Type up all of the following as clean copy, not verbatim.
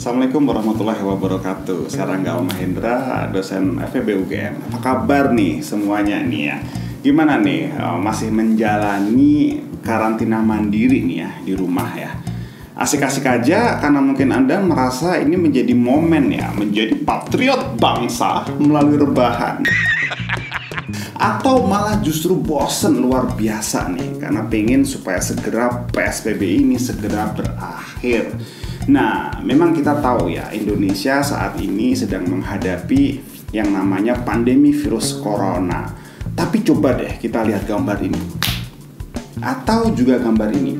Assalamualaikum warahmatullahi wabarakatuh. Saya Rangga Mahendra, dosen FEB UGM. Apa kabar nih semuanya nih ya? Gimana nih, masih menjalani karantina mandiri nih ya di rumah ya? Asik-asik aja karena mungkin Anda merasa ini menjadi momen ya, menjadi patriot bangsa melalui rebahan. Atau malah justru bosen luar biasa nih karena pengen supaya segera PSBB ini segera berakhir. Nah, memang kita tahu ya, Indonesia saat ini sedang menghadapi yang namanya pandemi virus corona. Tapi coba deh kita lihat gambar ini. Atau juga gambar ini.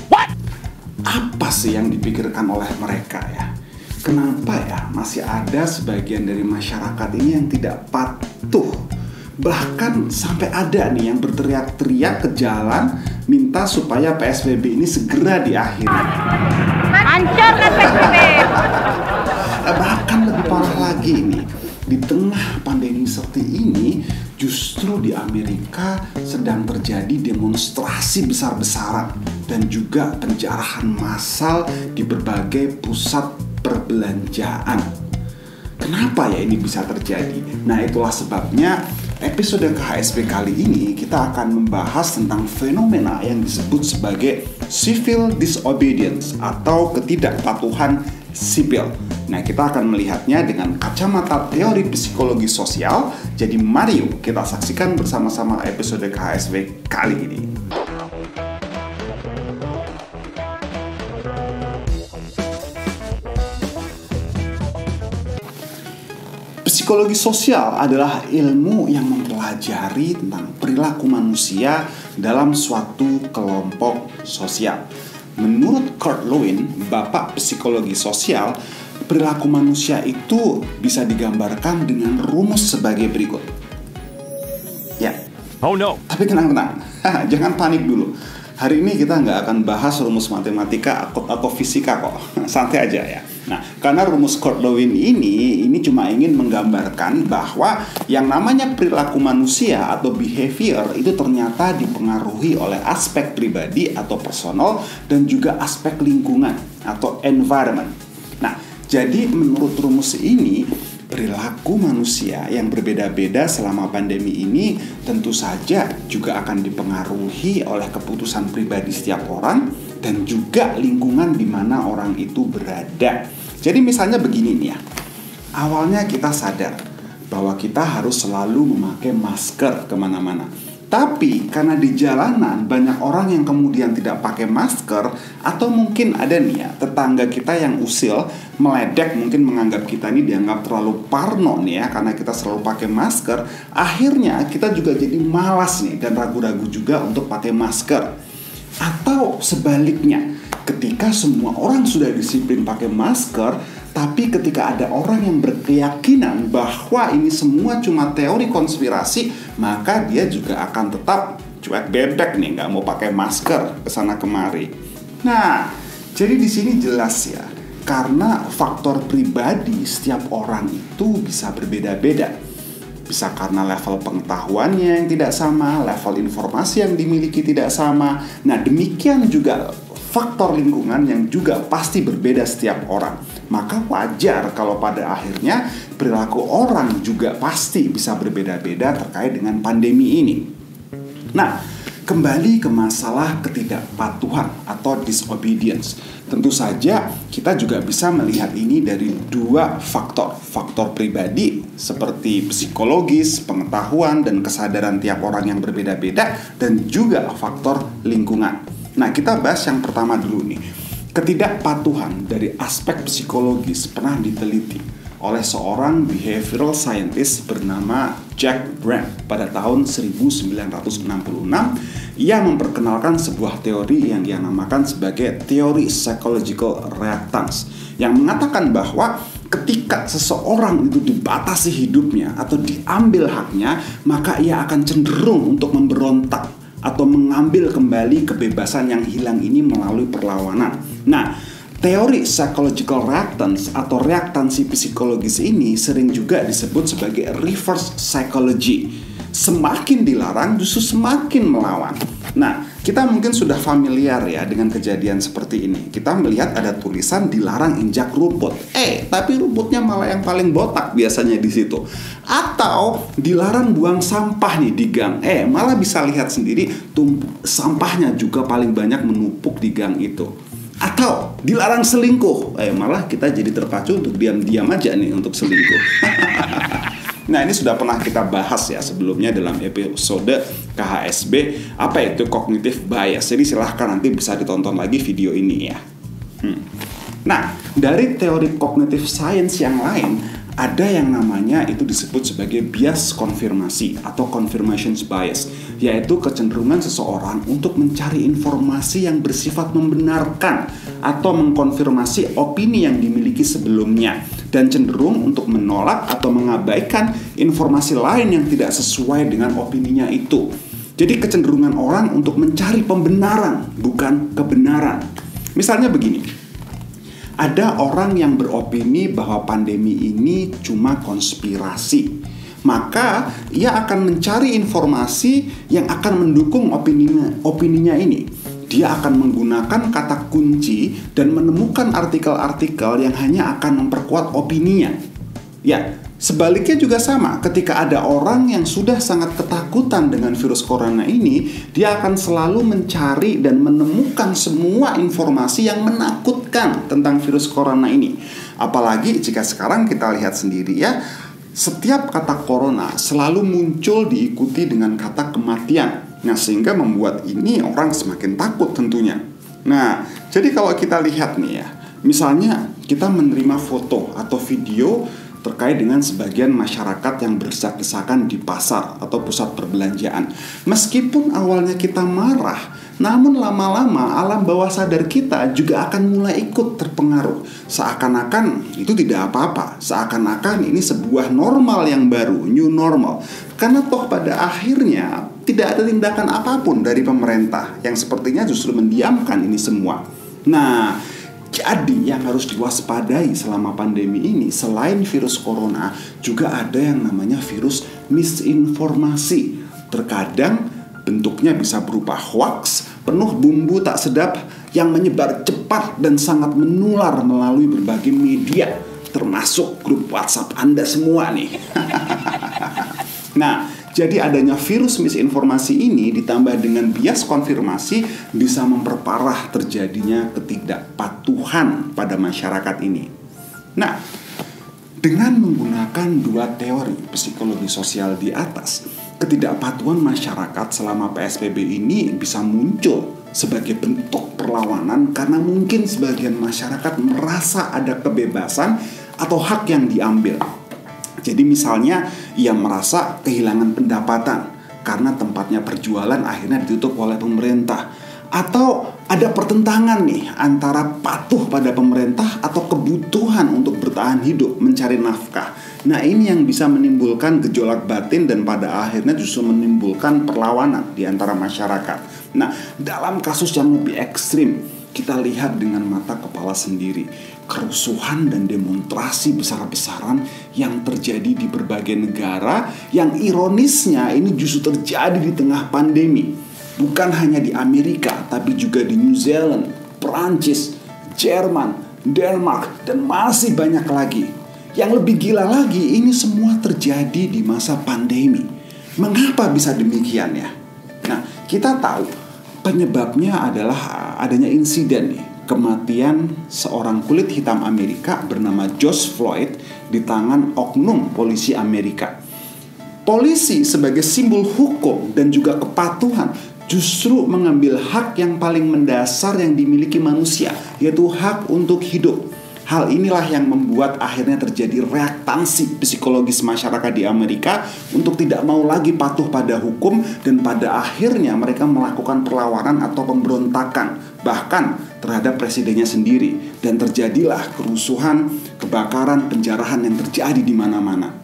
What? Apa sih yang dipikirkan oleh mereka ya? Kenapa ya masih ada sebagian dari masyarakat ini yang tidak patuh? Bahkan sampai ada nih yang berteriak-teriak ke jalan minta supaya PSBB ini segera diakhiri. Hancurkan PSBB. Bahkan lebih parah lagi nih, di tengah pandemi seperti ini, justru di Amerika sedang terjadi demonstrasi besar-besaran dan juga penjarahan massal di berbagai pusat perbelanjaan. Kenapa ya ini bisa terjadi? Nah, itulah sebabnya episode KHSP kali ini kita akan membahas tentang fenomena yang disebut sebagai civil disobedience atau ketidakpatuhan sipil. Nah, kita akan melihatnya dengan kacamata teori psikologi sosial. Jadi mari yuk kita saksikan bersama-sama episode KHSP kali ini. Psikologi sosial adalah ilmu yang mempelajari tentang perilaku manusia dalam suatu kelompok sosial. Menurut Kurt Lewin, bapak psikologi sosial, perilaku manusia itu bisa digambarkan dengan rumus sebagai berikut. Ya. Oh no. Tapi tenang-tenang, jangan panik dulu. Hari ini kita nggak akan bahas rumus matematika atau fisika kok. Santai aja ya. Nah, karena rumus Kurt Lewin ini cuma ingin menggambarkan bahwa yang namanya perilaku manusia atau behavior itu ternyata dipengaruhi oleh aspek pribadi atau personal dan juga aspek lingkungan atau environment. Nah, jadi menurut rumus ini, perilaku manusia yang berbeda-beda selama pandemi ini tentu saja juga akan dipengaruhi oleh keputusan pribadi setiap orang dan juga lingkungan di mana orang itu berada. Jadi misalnya begini nih ya, awalnya kita sadar bahwa kita harus selalu memakai masker kemana-mana. Tapi karena di jalanan banyak orang yang kemudian tidak pakai masker, atau mungkin ada nih ya tetangga kita yang usil, meledek, mungkin menganggap kita ini dianggap terlalu parno nih ya karena kita selalu pakai masker. Akhirnya kita juga jadi malas nih dan ragu-ragu juga untuk pakai masker. Atau sebaliknya, ketika semua orang sudah disiplin pakai masker, tapi ketika ada orang yang berkeyakinan bahwa ini semua cuma teori konspirasi, maka dia juga akan tetap cuek bebek nih, nggak mau pakai masker kesana kemari. Nah, jadi di sini jelas ya, karena faktor pribadi setiap orang itu bisa berbeda-beda. Bisa karena level pengetahuannya yang tidak sama, level informasi yang dimiliki tidak sama. Nah, demikian juga faktor lingkungan yang juga pasti berbeda setiap orang. Maka wajar kalau pada akhirnya perilaku orang juga pasti bisa berbeda-beda terkait dengan pandemi ini. Nah, kembali ke masalah ketidakpatuhan atau disobedience. Tentu saja kita juga bisa melihat ini dari dua faktor. Faktor pribadi seperti psikologis, pengetahuan, dan kesadaran tiap orang yang berbeda-beda, dan juga faktor lingkungan. Nah, kita bahas yang pertama dulu nih. Ketidakpatuhan dari aspek psikologis pernah diteliti oleh seorang behavioral scientist bernama Jack Brand pada tahun 1966. Ia memperkenalkan sebuah teori yang dia namakan sebagai teori psychological reactance, yang mengatakan bahwa ketika seseorang itu dibatasi hidupnya atau diambil haknya, maka ia akan cenderung untuk memberontak atau mengambil kembali kebebasan yang hilang ini melalui perlawanan. Nah, teori psychological reactance atau reaktansi psikologis ini sering juga disebut sebagai reverse psychology. Semakin dilarang justru semakin melawan. Nah, kita mungkin sudah familiar ya dengan kejadian seperti ini. Kita melihat ada tulisan dilarang injak rumput. Tapi rumputnya malah yang paling botak biasanya di situ. Atau dilarang buang sampah nih di gang. Malah bisa lihat sendiri sampahnya juga paling banyak menumpuk di gang itu. Atau dilarang selingkuh. Malah kita jadi terpacu untuk diam-diam aja nih untuk selingkuh. Nah, ini sudah pernah kita bahas ya sebelumnya dalam episode KHSB, apa itu cognitive bias. Jadi silahkan nanti bisa ditonton lagi video ini ya. Nah, dari teori cognitive science yang lain, ada yang namanya itu disebut sebagai bias konfirmasi atau confirmation bias, yaitu kecenderungan seseorang untuk mencari informasi yang bersifat membenarkan atau mengkonfirmasi opini yang dimiliki sebelumnya, dan cenderung untuk menolak atau mengabaikan informasi lain yang tidak sesuai dengan opininya itu. Jadi kecenderungan orang untuk mencari pembenaran, bukan kebenaran. Misalnya begini, ada orang yang beropini bahwa pandemi ini cuma konspirasi. Maka ia akan mencari informasi yang akan mendukung opininya ini. Dia akan menggunakan kata kunci dan menemukan artikel-artikel yang hanya akan memperkuat opininya. Ya, sebaliknya juga sama. Ketika ada orang yang sudah sangat ketakutan dengan virus corona ini, dia akan selalu mencari dan menemukan semua informasi yang menakutkan tentang virus corona ini. Apalagi jika sekarang kita lihat sendiri ya, setiap kata corona selalu muncul diikuti dengan kata kematian. Nah, sehingga membuat ini orang semakin takut tentunya. Nah, jadi kalau kita lihat nih ya, misalnya kita menerima foto atau video terkait dengan sebagian masyarakat yang berdesak-desakan di pasar atau pusat perbelanjaan. Meskipun awalnya kita marah, namun lama-lama alam bawah sadar kita juga akan mulai ikut terpengaruh. Seakan-akan itu tidak apa-apa, seakan-akan ini sebuah normal yang baru, new normal. Karena toh pada akhirnya tidak ada tindakan apapun dari pemerintah yang sepertinya justru mendiamkan ini semua. Nah, jadi yang harus diwaspadai selama pandemi ini selain virus corona juga ada yang namanya virus misinformasi. Terkadang bentuknya bisa berupa hoax, penuh bumbu tak sedap yang menyebar cepat dan sangat menular melalui berbagai media, termasuk grup WhatsApp Anda semua nih. Nah, jadi adanya virus misinformasi ini ditambah dengan bias konfirmasi bisa memperparah terjadinya ketidakpatuhan pada masyarakat ini. Nah, dengan menggunakan dua teori psikologi sosial di atas, ketidakpatuhan masyarakat selama PSBB ini bisa muncul sebagai bentuk perlawanan karena mungkin sebagian masyarakat merasa ada kebebasan atau hak yang diambil. Jadi misalnya ia merasa kehilangan pendapatan karena tempatnya perjualan akhirnya ditutup oleh pemerintah. Atau ada pertentangan nih antara patuh pada pemerintah atau kebutuhan untuk bertahan hidup, mencari nafkah. Nah, ini yang bisa menimbulkan gejolak batin dan pada akhirnya justru menimbulkan perlawanan di antara masyarakat. Nah, dalam kasus yang lebih ekstrim, kita lihat dengan mata kepala sendiri kerusuhan dan demonstrasi besar-besaran yang terjadi di berbagai negara, yang ironisnya ini justru terjadi di tengah pandemi. Bukan hanya di Amerika, tapi juga di New Zealand, Perancis, Jerman, Denmark, dan masih banyak lagi. Yang lebih gila lagi, ini semua terjadi di masa pandemi. Mengapa bisa demikian ya? Nah, kita tahu penyebabnya adalah adanya insiden nih, kematian seorang kulit hitam Amerika bernama George Floyd di tangan oknum polisi Amerika. Polisi sebagai simbol hukum dan juga kepatuhan justru mengambil hak yang paling mendasar yang dimiliki manusia, yaitu hak untuk hidup. Hal inilah yang membuat akhirnya terjadi reaktansi psikologis masyarakat di Amerika untuk tidak mau lagi patuh pada hukum, dan pada akhirnya mereka melakukan perlawanan atau pemberontakan bahkan terhadap presidennya sendiri, dan terjadilah kerusuhan, kebakaran, penjarahan yang terjadi di mana-mana.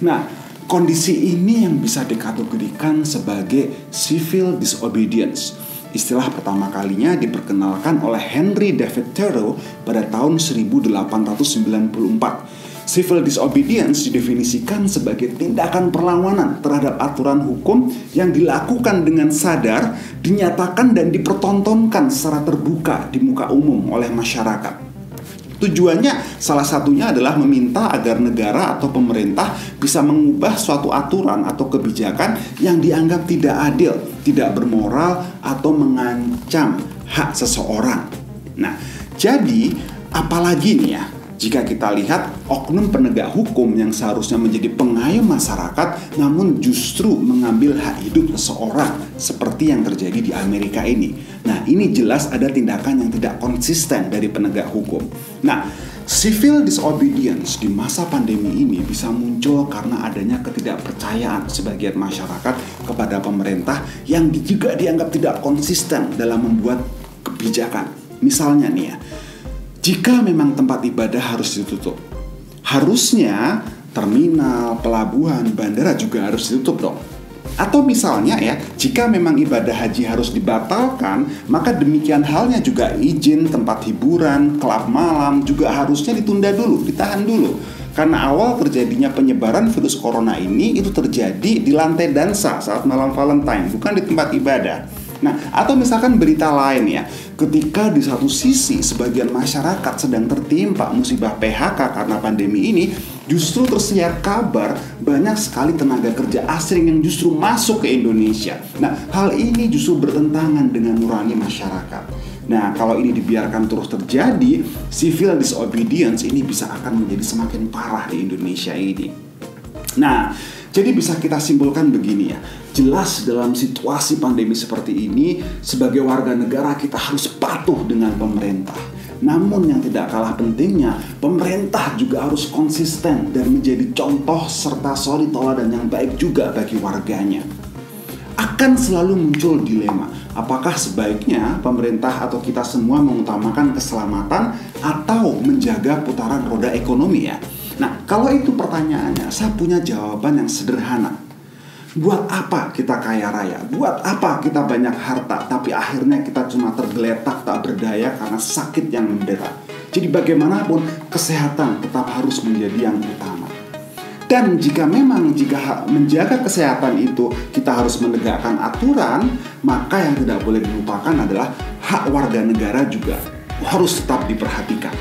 Nah, kondisi ini yang bisa dikategorikan sebagai civil disobedience. Istilah pertama kalinya diperkenalkan oleh Henry David Thoreau pada tahun 1894. Civil disobedience didefinisikan sebagai tindakan perlawanan terhadap aturan hukum yang dilakukan dengan sadar, dinyatakan dan dipertontonkan secara terbuka di muka umum oleh masyarakat. Tujuannya salah satunya adalah meminta agar negara atau pemerintah bisa mengubah suatu aturan atau kebijakan yang dianggap tidak adil, tidak bermoral, atau mengancam hak seseorang. Nah, jadi apalagi nih ya, jika kita lihat oknum penegak hukum yang seharusnya menjadi pengayom masyarakat namun justru mengambil hak hidup seseorang seperti yang terjadi di Amerika ini. Nah, ini jelas ada tindakan yang tidak konsisten dari penegak hukum. Nah, civil disobedience di masa pandemi ini bisa muncul karena adanya ketidakpercayaan sebagian masyarakat kepada pemerintah yang juga dianggap tidak konsisten dalam membuat kebijakan. Misalnya nih ya, jika memang tempat ibadah harus ditutup, harusnya terminal, pelabuhan, bandara juga harus ditutup dong. Atau misalnya ya, jika memang ibadah haji harus dibatalkan, maka demikian halnya juga izin tempat hiburan, klub malam juga harusnya ditunda dulu, ditahan dulu. Karena awal terjadinya penyebaran virus corona ini itu terjadi di lantai dansa saat malam Valentine, bukan di tempat ibadah. Nah, atau misalkan berita lain ya, ketika di satu sisi sebagian masyarakat sedang tertimpa musibah PHK karena pandemi ini, justru tersiar kabar banyak sekali tenaga kerja asing yang justru masuk ke Indonesia. Nah, hal ini justru bertentangan dengan nurani masyarakat. Nah, kalau ini dibiarkan terus terjadi, civil disobedience ini bisa akan menjadi semakin parah di Indonesia ini. Nah, jadi bisa kita simpulkan begini ya, jelas dalam situasi pandemi seperti ini, sebagai warga negara kita harus patuh dengan pemerintah. Namun yang tidak kalah pentingnya, pemerintah juga harus konsisten dan menjadi contoh serta suri tauladan yang baik juga bagi warganya. Akan selalu muncul dilema, apakah sebaiknya pemerintah atau kita semua mengutamakan keselamatan atau menjaga putaran roda ekonomi ya? Nah, kalau itu pertanyaannya, saya punya jawaban yang sederhana. Buat apa kita kaya raya? Buat apa kita banyak harta, tapi akhirnya kita cuma tergeletak tak berdaya karena sakit yang mendera? Jadi bagaimanapun, kesehatan tetap harus menjadi yang utama. Dan jika menjaga kesehatan itu kita harus menegakkan aturan, maka yang tidak boleh dilupakan adalah hak warga negara juga harus tetap diperhatikan.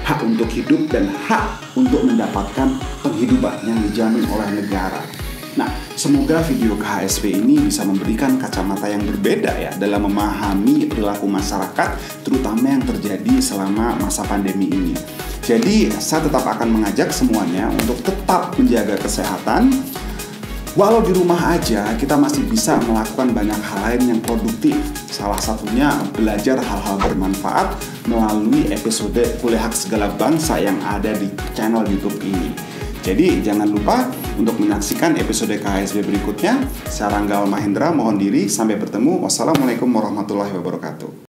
Hak untuk hidup dan hak untuk mendapatkan penghidupan yang dijamin oleh negara. Nah, semoga video KHSP ini bisa memberikan kacamata yang berbeda ya dalam memahami perilaku masyarakat, terutama yang terjadi selama masa pandemi ini. Jadi, saya tetap akan mengajak semuanya untuk tetap menjaga kesehatan. Walau di rumah aja, kita masih bisa melakukan banyak hal lain yang produktif. Salah satunya belajar hal-hal bermanfaat melalui episode Kuliah Hak Segala Bangsa yang ada di channel YouTube ini. Jadi jangan lupa untuk menyaksikan episode KHSB berikutnya. Saya Rangga Almahendra, mohon diri. Sampai bertemu. Wassalamualaikum warahmatullahi wabarakatuh.